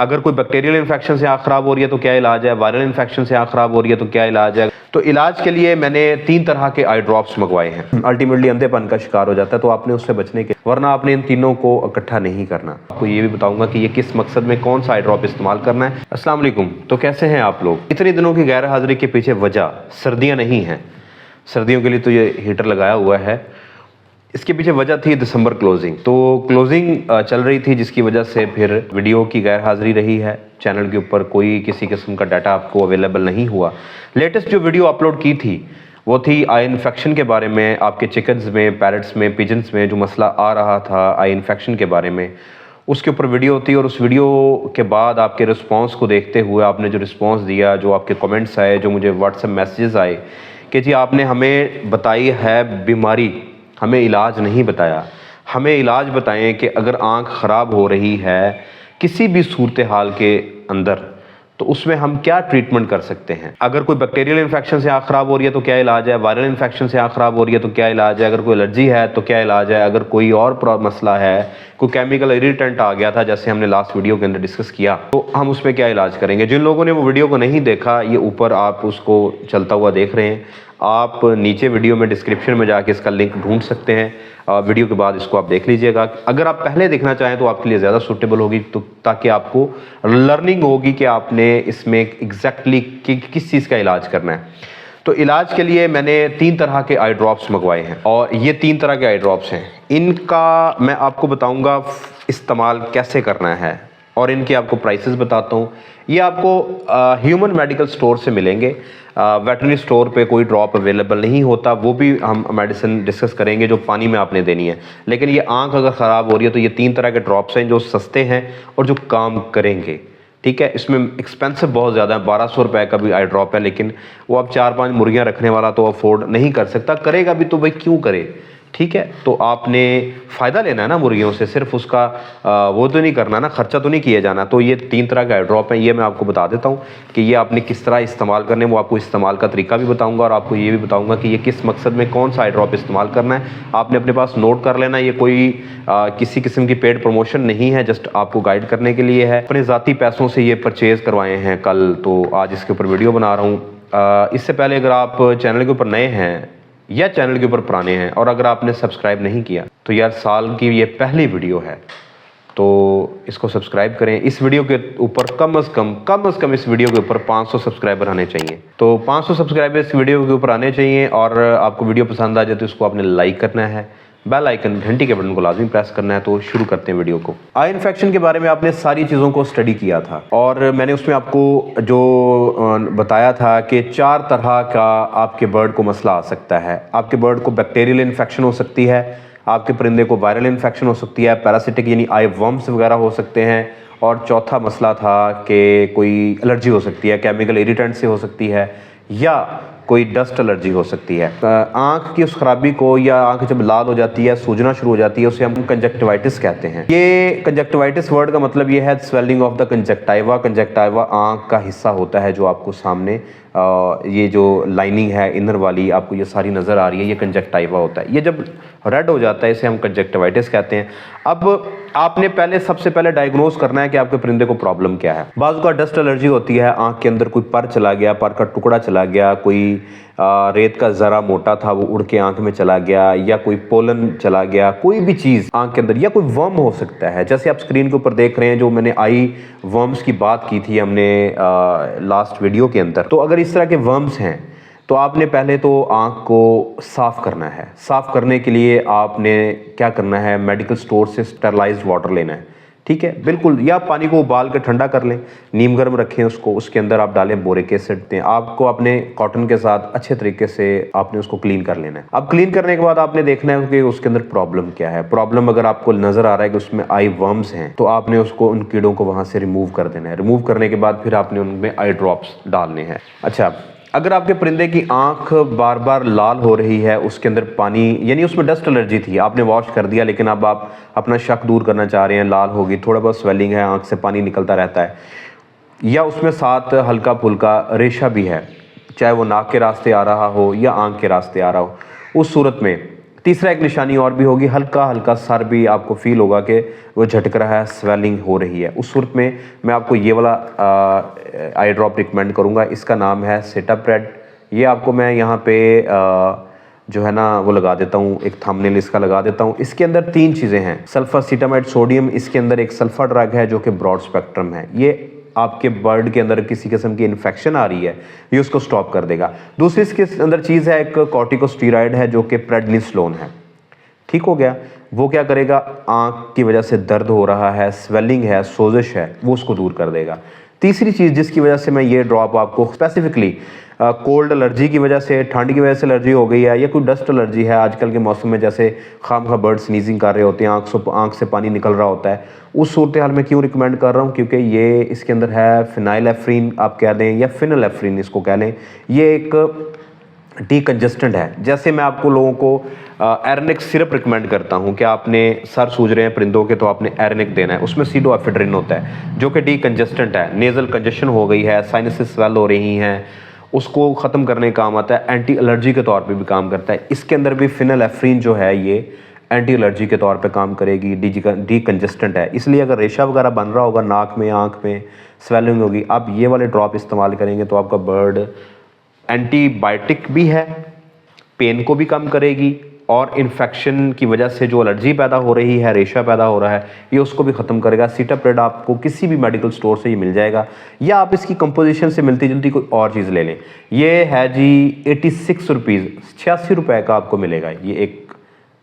अगर कोई bacterial infection से आँख खराब हो रही है तो क्या इलाज है, वायरल इन्फेक्शन से आँख खराब हो रही है तो क्या इलाज है। तो इलाज के लिए मैंने 3 तरह के आई ड्रॉप्स मंगवाए हैं। अल्टीमेटली अंधेपन का शिकार हो जाता है तो आपने उससे बचने के, वरना आपने इन तीनों को इकट्ठा नहीं करना। आपको ये भी बताऊंगा कि ये किस मकसद में कौन सा आई ड्रॉप इस्तेमाल करना है। अस्सलाम वालेकुम। तो कैसे हैं आप लोग। इतने दिनों की गैर हाजिरी के पीछे वजह सर्दियाँ नहीं हैं। सर्दियों के लिए तो ये हीटर लगाया हुआ है, इसके पीछे वजह थी दिसंबर क्लोजिंग। तो क्लोजिंग चल रही थी जिसकी वजह से फिर वीडियो की गैर हाजिरी रही है। चैनल के ऊपर कोई किसी किस्म का डाटा आपको अवेलेबल नहीं हुआ। लेटेस्ट जो वीडियो अपलोड की थी वो थी आई इन्फेक्शन के बारे में। आपके चिकन्स में, पैरट्स में, पिजन्स में जो मसला आ रहा था आई इन्फेक्शन के बारे में, उसके ऊपर वीडियो थी। और उस वीडियो के बाद आपके रिस्पॉन्स को देखते हुए आपने जो रिस्पॉन्स दिया, जो आपके कमेंट्स आए, जो मुझे व्हाट्सएप मैसेजेस आए कि जी आपने हमें बताई है बीमारी, हमें इलाज नहीं बताया। हमें इलाज बताएं कि अगर आँख ख़राब हो रही है किसी भी सूरत हाल के अंदर तो उसमें हम क्या ट्रीटमेंट कर सकते हैं। अगर कोई बैक्टीरियल इन्फेक्शन से आँख ख़राब हो रही है तो क्या इलाज है, वायरल इन्फेक्शन से आँख ख़राब हो रही है तो क्या इलाज है, अगर कोई एलर्जी है तो क्या इलाज है, अगर कोई और मसला है, कोई केमिकल इरिटेंट आ गया था जैसे हमने लास्ट वीडियो के अंदर डिस्कस किया, तो हम उसमें क्या इलाज करेंगे। जिन लोगों ने वो वीडियो को नहीं देखा, ये ऊपर आप उसको चलता हुआ देख रहे हैं, आप नीचे वीडियो में डिस्क्रिप्शन में जाके इसका लिंक ढूंढ सकते हैं। वीडियो के बाद इसको आप देख लीजिएगा। अगर आप पहले देखना चाहें तो आपके लिए ज़्यादा सूटेबल होगी, तो ताकि आपको लर्निंग होगी कि आपने इसमें एग्जैक्टली किस चीज़ का इलाज करना है। तो इलाज के लिए मैंने 3 तरह के आई ड्रॉप्स मंगवाए हैं और ये 3 तरह के आई ड्रॉप्स हैं। इनका मैं आपको बताऊंगा इस्तेमाल कैसे करना है और इनके आपको प्राइसेस बताता हूँ। ये आपको ह्यूमन मेडिकल स्टोर से मिलेंगे। वेटरनरी स्टोर पे कोई ड्रॉप अवेलेबल नहीं होता, वो भी हम मेडिसिन डिस्कस करेंगे जो पानी में आपने देनी है। लेकिन ये आंख अगर ख़राब हो रही है तो ये 3 तरह के ड्रॉप्स हैं जो सस्ते हैं और जो काम करेंगे। ठीक है, इसमें एक्सपेंसिव बहुत ज़्यादा है, 1200 रुपये का भी आई ड्रॉप है, लेकिन वो अब 4-5 मुर्गियाँ रखने वाला तो अफोर्ड नहीं कर सकता। करेगा भी तो भाई क्यों करे। ठीक है, तो आपने फ़ायदा लेना है ना मुर्गियों से, सिर्फ उसका वो तो नहीं करना ना, खर्चा तो नहीं किया जाना। तो ये 3 तरह के आई ड्रॉप हैं, ये मैं आपको बता देता हूँ कि ये आपने किस तरह इस्तेमाल करने, वो आपको इस्तेमाल का तरीका भी बताऊँगा और आपको ये भी बताऊँगा कि ये किस मकसद में कौन सा आई ड्रॉप इस्तेमाल करना है। आपने अपने पास नोट कर लेना। ये कोई किसी किस्म की पेड प्रमोशन नहीं है, जस्ट आपको गाइड करने के लिए है। अपने ज़ाती पैसों से ये परचेज़ करवाए हैं कल, तो आज इसके ऊपर वीडियो बना रहा हूँ। इससे पहले अगर आप चैनल के ऊपर नए हैं या चैनल के ऊपर पुराने हैं और अगर आपने सब्सक्राइब नहीं किया तो यार साल की ये पहली वीडियो है, तो इसको सब्सक्राइब करें। इस वीडियो के ऊपर कम से कम इस वीडियो के ऊपर 500 सब्सक्राइबर आने चाहिए। तो 500 सब्सक्राइबर इस वीडियो के ऊपर आने चाहिए और आपको वीडियो पसंद आ जाए तो इसको आपने लाइक करना है, बेल आइकन घंटी के बटन को लाजमी प्रेस करना है। तो शुरू करते हैं वीडियो को। आई इन्फेक्शन के बारे में आपने सारी चीज़ों को स्टडी किया था और मैंने उसमें आपको जो बताया था कि 4 तरह का आपके बर्ड को मसला आ सकता है। आपके बर्ड को बैक्टीरियल इन्फेक्शन हो सकती है, आपके परिंदे को वायरल इन्फेक्शन हो सकती है, पैरासिटिक यानी आई वर्म्स वगैरह हो सकते हैं, और चौथा मसला था कि कोई एलर्जी हो सकती है, केमिकल इरिटेंट से हो सकती है या कोई डस्ट एलर्जी हो सकती है। आँख की उस खराबी को, या आँख जब लाल हो जाती है, सूजना शुरू हो जाती है, उसे हम कंजक्टिवाइटिस कहते हैं। ये कंजक्टिवाइटिस वर्ड का मतलब ये है swelling of the conjunctiva. Conjunctiva आँख का हिस्सा होता है जो आपको सामने ये जो लाइनिंग है इनर वाली, आपको ये सारी नज़र आ रही है, ये कंजक्टाइवा होता है। ये जब रेड हो जाता है इसे हम कंजक्टिवाइटिस कहते हैं। अब आपने सबसे पहले डायग्नोज करना है कि आपके परिंदे को प्रॉब्लम क्या है। बाज़ का डस्ट एलर्जी होती है, आँख के अंदर कोई पर चला गया, पर का टुकड़ा चला गया, कोई रेत का ज़रा मोटा था वो उड़ के आँख में चला गया, या कोई पोलन चला गया, कोई भी चीज़ आँख के अंदर, या कोई वर्म हो सकता है। जैसे आप स्क्रीन के ऊपर देख रहे हैं, जो मैंने आई वर्म्स की बात की थी हमने लास्ट वीडियो के अंदर। तो अगर इस तरह के वर्म्स हैं तो आपने पहले तो आँख को साफ़ करना है। साफ़ करने के लिए आपने क्या करना है, मेडिकल स्टोर से स्टरलाइज्ड वाटर लेना है। ठीक है, बिल्कुल, या पानी को उबाल के ठंडा कर लें, नीम गर्म रखें उसको, उसके अंदर आप डालें बोरिक एसिड दें। आपको अपने कॉटन के साथ अच्छे तरीके से आपने उसको क्लीन कर लेना है। अब क्लीन करने के बाद आपने देखना है कि उसके अंदर प्रॉब्लम क्या है। प्रॉब्लम अगर आपको नज़र आ रहा है कि उसमें आई वर्म्स हैं तो आपने उसको, उन कीड़ों को वहाँ से रिमूव कर देना है। रिमूव करने के बाद फिर आपने उनमें आई ड्रॉप्स डालने हैं। अच्छा, अगर आपके परिंदे की आंख बार बार लाल हो रही है, उसके अंदर पानी, यानी उसमें डस्ट एलर्जी थी, आपने वॉश कर दिया, लेकिन अब आप अपना शक दूर करना चाह रहे हैं, लाल होगी, थोड़ा बहुत स्वेलिंग है, आंख से पानी निकलता रहता है, या उसमें साथ हल्का फुल्का रेशा भी है, चाहे वो नाक के रास्ते आ रहा हो या आंख के रास्ते आ रहा हो, उस सूरत में तीसरा एक निशानी और भी होगी, हल्का हल्का सर भी आपको फील होगा कि वो झटक रहा है, स्वेलिंग हो रही है। उस सूरत में मैं आपको ये वाला आई ड्रॉप रिकमेंड करूँगा। इसका नाम है सेटाप्रेड। ये आपको मैं यहाँ पे जो है ना वो लगा देता हूँ, एक थंबनेल इसका लगा देता हूँ। इसके अंदर 3 चीज़ें हैं, सल्फासिटामाइड सोडियम, इसके अंदर एक सल्फा ड्रग है जो कि ब्रॉड स्पेक्ट्रम है। ये आपके बर्ड के अंदर किसी किस्म की इन्फेक्शन आ रही है, ये उसको स्टॉप कर देगा। दूसरी इसके अंदर चीज़ है एक कॉर्टिकोस्टेरॉइड है जो कि प्रेडनिसोलोन है। ठीक हो गया, वो क्या करेगा, आँख की वजह से दर्द हो रहा है, स्वेलिंग है, सोजिश है, वो उसको दूर कर देगा। तीसरी चीज़ जिसकी वजह से मैं ये ड्रॉप आपको स्पेसिफिकली कोल्ड एलर्जी की वजह से, ठंड की वजह से एलर्जी हो गई है या कोई डस्ट एलर्जी है, आजकल के मौसम में जैसे खामखा बर्ड स्नीजिंग कर रहे होते हैं, आँख से पानी निकल रहा होता है, उस सूरत हाल में क्यों रिकमेंड कर रहा हूँ, क्योंकि ये इसके अंदर है फिनाइलेफ्रीन आप कह दें या फिनालेफ्रीन इसको कह लें। ये एक डीकंजेस्टेंट है। जैसे मैं आपको लोगों को एरनिक सिरप रिकमेंड करता हूं कि आपने सर सूज रहे हैं परिंदों के तो आपने एरनिक देना है, उसमें सीडोएफेड्रिन होता है जो कि डीकंजेस्टेंट है। नेजल कंजेशन हो गई है, साइनसेस स्वेल हो रही हैं, उसको ख़त्म करने का काम आता है। एंटी एलर्जी के तौर पे भी काम करता है। इसके अंदर भी फिनालेफ्रीन जो है ये एंटी एलर्जी के तौर पे काम करेगी, डीकंजेस्टेंट है। इसलिए अगर रेशा वगैरह बन रहा होगा नाक में, आँख में स्वेलिंग होगी, आप ये वाले ड्रॉप इस्तेमाल करेंगे तो आपका बर्ड एंटीबायोटिक भी है, पेन को भी कम करेगी और इन्फेक्शन की वजह से जो एलर्जी पैदा हो रही है, रेशा पैदा हो रहा है, ये उसको भी ख़त्म करेगा। सेटाप्रेड आपको किसी भी मेडिकल स्टोर से ये मिल जाएगा या आप इसकी कंपोजिशन से मिलती जुलती कोई और चीज़ ले लें। ये है जी 86 रुपीज़, 86 रुपये का आपको मिलेगा ये एक।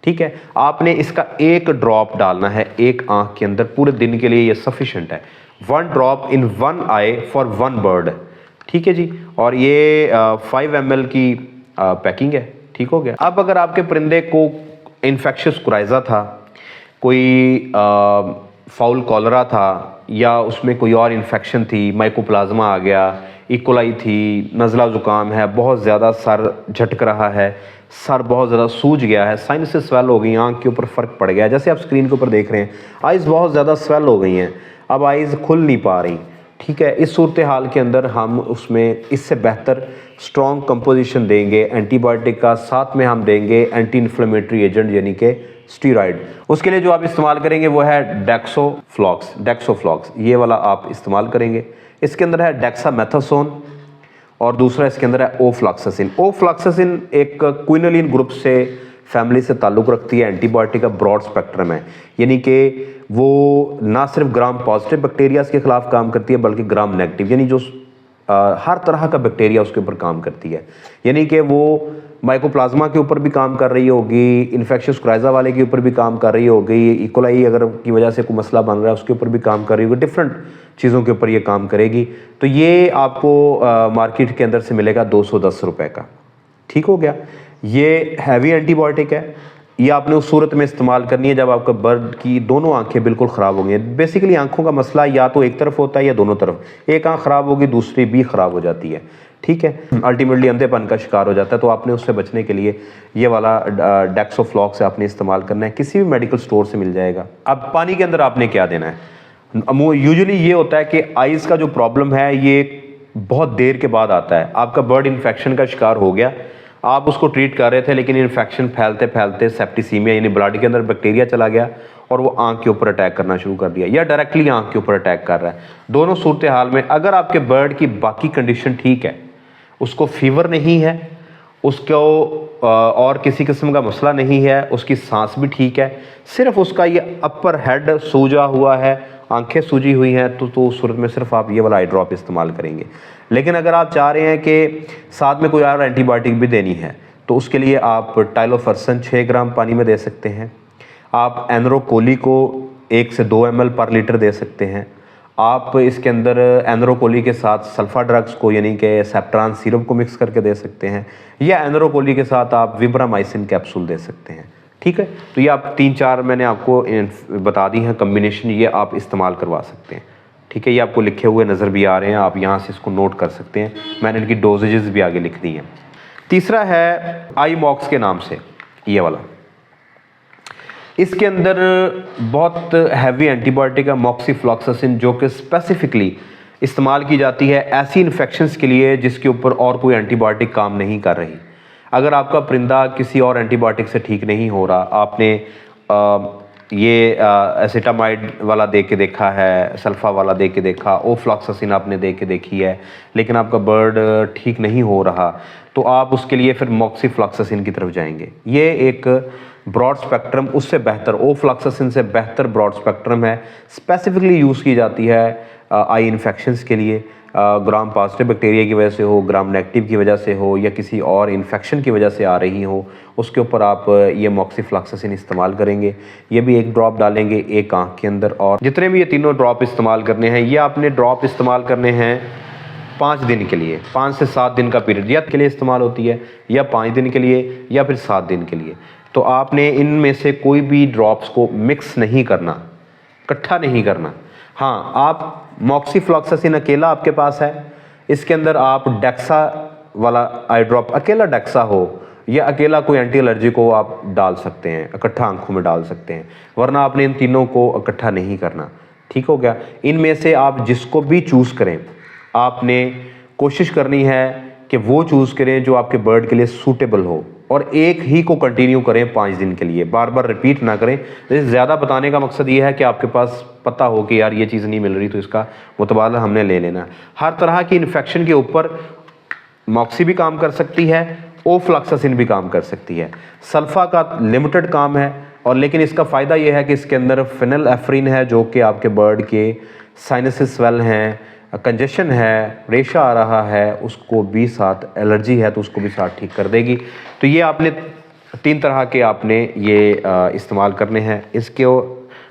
ठीक है, आपने इसका एक ड्रॉप डालना है एक आँख के अंदर, पूरे दिन के लिए ये सफिशेंट है। 1 drop in 1 I for 1 bird. ठीक है जी, और ये 5 ml की पैकिंग है। ठीक हो गया। अब अगर आपके परिंदे को इन्फेक्शियस कुराइजा था, कोई फाउल कॉलरा था या उसमें कोई और इन्फेक्शन थी, माइकोप्लाज्मा आ गया, इकोलाई थी, नज़ला ज़ुकाम है, बहुत ज़्यादा सर झटक रहा है, सर बहुत ज़्यादा सूज गया है, साइनसेस स्वेल हो गई, आँख के ऊपर फ़र्क पड़ गया है, जैसे आप स्क्रीन के ऊपर देख रहे हैं, आइज़ बहुत ज़्यादा स्वेल हो गई हैं, अब आइज़ खुल नहीं पा रही। ठीक है, इस सूरत हाल के अंदर हम उसमें इससे बेहतर स्ट्रॉन्ग कंपोजिशन देंगे एंटीबायोटिक का, साथ में हम देंगे एंटी इन्फ्लेमेटरी एजेंट यानी कि स्टीरॉयड। उसके लिए जो आप इस्तेमाल करेंगे वो है डेक्सोफ्लॉक्स, ये वाला आप इस्तेमाल करेंगे। इसके अंदर है डेक्सामेथासोन और दूसरा इसके अंदर है ओफ्लॉक्सासिन। ओफ्लॉक्सासिन एक क्विनोलिन ग्रुप से फैमिली से ताल्लुक़ रखती है, एंटीबायोटिक का ब्रॉड स्पेक्ट्रम है, यानी कि वो ना सिर्फ ग्राम पॉजिटिव बैक्टीरियाज के खिलाफ काम करती है बल्कि ग्राम नेगेटिव, यानी जो हर तरह का बैक्टीरिया उसके ऊपर काम करती है। यानी कि वो माइकोप्लाज्मा के ऊपर भी काम कर रही होगी, इन्फेक्शियस कुराइजा वाले के ऊपर भी काम कर रही होगी, इकोलाई अगर की वजह से कोई मसला बन रहा है उसके ऊपर भी काम कर रही होगी, डिफरेंट चीज़ों के ऊपर ये काम करेगी। तो ये आपको मार्केट के अंदर से मिलेगा 210 रुपये का। ठीक हो गया, ये हैवी एंटीबायोटिक है, ये आपने उस सूरत में इस्तेमाल करनी है जब आपका बर्ड की दोनों आंखें बिल्कुल ख़राब हो गई हैं। बेसिकली आंखों का मसला या तो एक तरफ होता है या दोनों तरफ, एक आंख ख़राब होगी दूसरी भी ख़राब हो जाती है। ठीक है, अल्टीमेटली अंधेपन का शिकार हो जाता है। तो आपने उससे बचने के लिए ये वाला डेक्सोफ्लॉक्स आपने इस्तेमाल करना है, किसी भी मेडिकल स्टोर से मिल जाएगा। अब पानी के अंदर आपने क्या देना है, यूजुअली ये होता है कि आइज़ का जो प्रॉब्लम है ये बहुत देर के बाद आता है। आपका बर्ड इन्फेक्शन का शिकार हो गया, आप उसको ट्रीट कर रहे थे लेकिन इन्फेक्शन फैलते फैलते सेप्टिसीमिया यानी ब्लड के अंदर बैक्टीरिया चला गया और वो आंख के ऊपर अटैक करना शुरू कर दिया या डायरेक्टली आंख के ऊपर अटैक कर रहा है। दोनों सूरत हाल में अगर आपके बर्ड की बाकी कंडीशन ठीक है, उसको फीवर नहीं है, उसको और किसी किस्म का मसला नहीं है, उसकी सांस भी ठीक है, सिर्फ उसका ये अपर हेड सूजा हुआ है, आंखें सूजी हुई हैं, तो उस सूरत में सिर्फ आप ये वाला आई ड्रॉप इस्तेमाल करेंगे। लेकिन अगर आप चाह रहे हैं कि साथ में कोई और एंटीबायोटिक भी देनी है तो उसके लिए आप टाइलोफर्सन 6 ग्राम पानी में दे सकते हैं। आप एनरोकोली को 1 से 2 ml पर लीटर दे सकते हैं। आप इसके अंदर एनरोकोली के साथ सल्फा ड्रग्स को यानी कि सेप्ट्रान सिरप को मिक्स करके दे सकते हैं या एनरोकोली के साथ आप विब्रामाइसिन कैप्सूल दे सकते हैं। ठीक है, तो ये आप 3-4 मैंने आपको बता दी हैं कम्बिनेशन, ये आप इस्तेमाल करवा सकते हैं। ठीक है, ये आपको लिखे हुए नज़र भी आ रहे हैं, आप यहाँ से इसको नोट कर सकते हैं, मैंने इनकी डोजेजेस भी आगे लिख दी हैं। तीसरा है आई मॉक्स के नाम से ये वाला, इसके अंदर बहुत हैवी एंटीबायोटिक है मॉक्सीफ्लॉक्सासिन, जो कि स्पेसिफिकली इस्तेमाल की जाती है ऐसी इन्फेक्शंस के लिए जिसके ऊपर और कोई एंटीबायोटिक काम नहीं कर रही। अगर आपका परिंदा किसी और एंटीबायोटिक से ठीक नहीं हो रहा, आपने ये एसिटामाइड वाला दे के देखा है, सल्फा वाला दे के देखा, ओफ्लॉक्सासिन आपने दे के देखी है, लेकिन आपका बर्ड ठीक नहीं हो रहा, तो आप उसके लिए फिर मॉक्सीफ्लॉक्सासिन की तरफ जाएंगे। ये एक ब्रॉड स्पेक्ट्रम, उससे बेहतर, ओफ्लॉक्सासिन से बेहतर ब्रॉड स्पेक्ट्रम है, स्पेसिफिकली यूज़ की जाती है आई इन्फेक्शंस के लिए। ग्राम पॉजिटिव बैक्टीरिया की वजह से हो, ग्राम नेगेटिव की वजह से हो, या किसी और इन्फेक्शन की वजह से आ रही हो, उसके ऊपर आप ये मॉक्सीफ्लॉक्सासिन इस्तेमाल करेंगे। ये भी एक ड्रॉप डालेंगे एक आँख के अंदर। और जितने भी ये तीनों ड्रॉप इस्तेमाल करने हैं, ये आपने ड्रॉप इस्तेमाल करने हैं 5 दिन के लिए, 5 से 7 दिन का पीरियड या के लिए इस्तेमाल होती है, या 5 दिन के लिए या फिर 7 दिन के लिए। तो आपने इनमें से कोई भी ड्रॉप्स को मिक्स नहीं करना, इकट्ठा नहीं करना। हाँ, आप मॉक्सीफ्लॉक्सासिन अकेला आपके पास है, इसके अंदर आप डेक्सा वाला आई ड्रॉप, अकेला डेक्सा हो या अकेला कोई एंटी एलर्जी को आप डाल सकते हैं, इकट्ठा आंखों में डाल सकते हैं, वरना आपने इन तीनों को इकट्ठा नहीं करना। ठीक हो गया। इनमें से आप जिसको भी चूज़ करें, आपने कोशिश करनी है कि वो चूज़ करें जो आपके बर्ड के लिए सूटेबल हो, और एक ही को कंटिन्यू करें 5 दिन के लिए, बार बार रिपीट ना करें। जैसे ज़्यादा बताने का मकसद ये है कि आपके पास पता हो कि यार ये चीज़ नहीं मिल रही, तो इसका मुतबादला हमने ले लेना। हर तरह की इन्फेक्शन के ऊपर मॉक्सी भी काम कर सकती है, ओफ्लॉक्सासिन भी काम कर सकती है। सल्फा का लिमिटेड काम है, और लेकिन इसका फ़ायदा यह है कि इसके अंदर फिनेल्फ्रिन है, जो कि आपके बर्ड के साइनसेस स्वेल हैं, कंजेशन है, रेशा आ रहा है, उसको भी साथ, एलर्जी है तो उसको भी साथ ठीक कर देगी। तो ये आपने 3 तरह के आपने ये इस्तेमाल करने हैं। इसके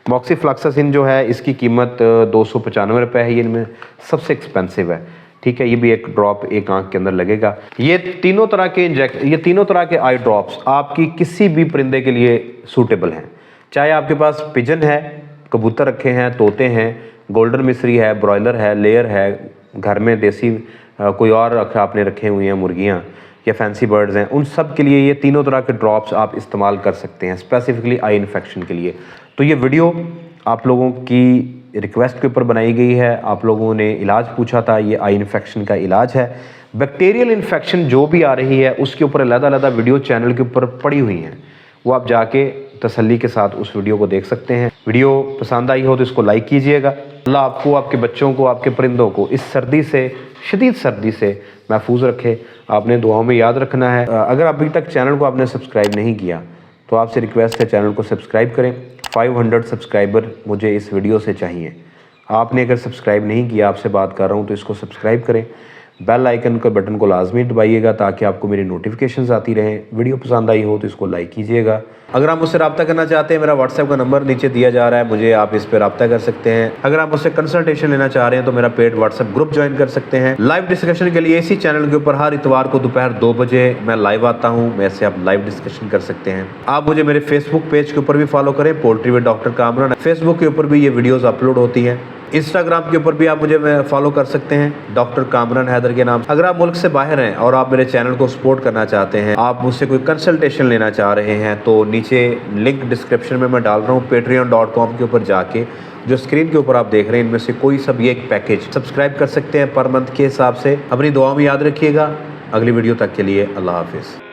मॉक्सीफ्लॉक्सासिन जो है, इसकी कीमत 295 रुपये है, ये इनमें सबसे एक्सपेंसिव है। ठीक है, ये भी एक ड्रॉप एक आंख के अंदर लगेगा। ये तीनों तरह के आई ड्रॉप्स आपकी किसी भी परिंदे के लिए सूटेबल हैं। चाहे आपके पास पिजन है, कबूतर रखे हैं, तोते हैं, गोल्डन मिस्री है, ब्रॉयलर है, लेयर है, घर में देसी कोई और आपने रखे हुए हैं, मुर्गियाँ या फैंसी बर्ड्स हैं, उन सब के लिए ये तीनों तरह के ड्रॉप्स आप इस्तेमाल कर सकते हैं, स्पेसिफिकली आई इन्फेक्शन के लिए। तो ये वीडियो आप लोगों की रिक्वेस्ट के ऊपर बनाई गई है। आप लोगों ने इलाज पूछा था, ये आई इन्फेक्शन का इलाज है। बैक्टीरियल इन्फेक्शन जो भी आ रही है, उसके ऊपर अलग-अलग वीडियो चैनल के ऊपर पड़ी हुई हैं, वो आप जाके तसल्ली के साथ उस वीडियो को देख सकते हैं। वीडियो पसंद आई हो तो इसको लाइक कीजिएगा। अल्लाह आपको, आपके बच्चों को, आपके परिंदों को इस सर्दी से, शदीद सर्दी से महफूज रखे। आपने दुआओं में याद रखना है। अगर अभी तक चैनल को आपने सब्सक्राइब नहीं किया तो आपसे रिक्वेस्ट है, चैनल को सब्सक्राइब करें। 500 सब्सक्राइबर मुझे इस वीडियो से चाहिए। आपने अगर सब्सक्राइब नहीं किया, आपसे बात कर रहा हूँ, तो इसको सब्सक्राइब करें। बेल आइकन के बटन को लाजमी दबाइएगा ताकि आपको मेरी नोटिफिकेशंस आती रहें। वीडियो पसंद आई हो तो इसको लाइक कीजिएगा। अगर आप मुझसे रब्ता करना चाहते हैं, मेरा व्हाट्सएप का नंबर नीचे दिया जा रहा है, मुझे आप इस पर रब्ता कर सकते हैं। अगर आप मुझसे कंसल्टेशन लेना चाह रहे हैं तो मेरा पेड व्हाट्सएप ग्रुप ज्वाइन कर सकते हैं। लाइव डिस्कशन के लिए इसी चैनल के ऊपर हर इतवार को दोपहर 2 बजे मैं लाइव आता हूँ, मेरे से आप लाइव डिस्कशन कर सकते हैं। आप मुझे मेरे फेसबुक पेज के ऊपर भी फॉलो करें, poultry with doctor Kamran. Facebook के ऊपर भी ये वीडियोज़ अपलोड होती हैं। इंस्टाग्राम के ऊपर भी आप मुझे फॉलो कर सकते हैं, डॉक्टर कामरान हैदर के नाम। अगर आप मुल्क से बाहर हैं और आप मेरे चैनल को सपोर्ट करना चाहते हैं, आप मुझसे कोई कंसल्टेशन लेना चाह रहे हैं, तो नीचे लिंक डिस्क्रिप्शन में मैं डाल रहा हूँ। patreon.com के ऊपर जाके जो स्क्रीन के ऊपर आप देख रहे हैं, इनमें से कोई सब ये एक पैकेज सब्सक्राइब कर सकते हैं पर मंथ के हिसाब से। अपनी दुआ में याद रखिएगा। अगली वीडियो तक के लिए अल्लाह हाफिज़।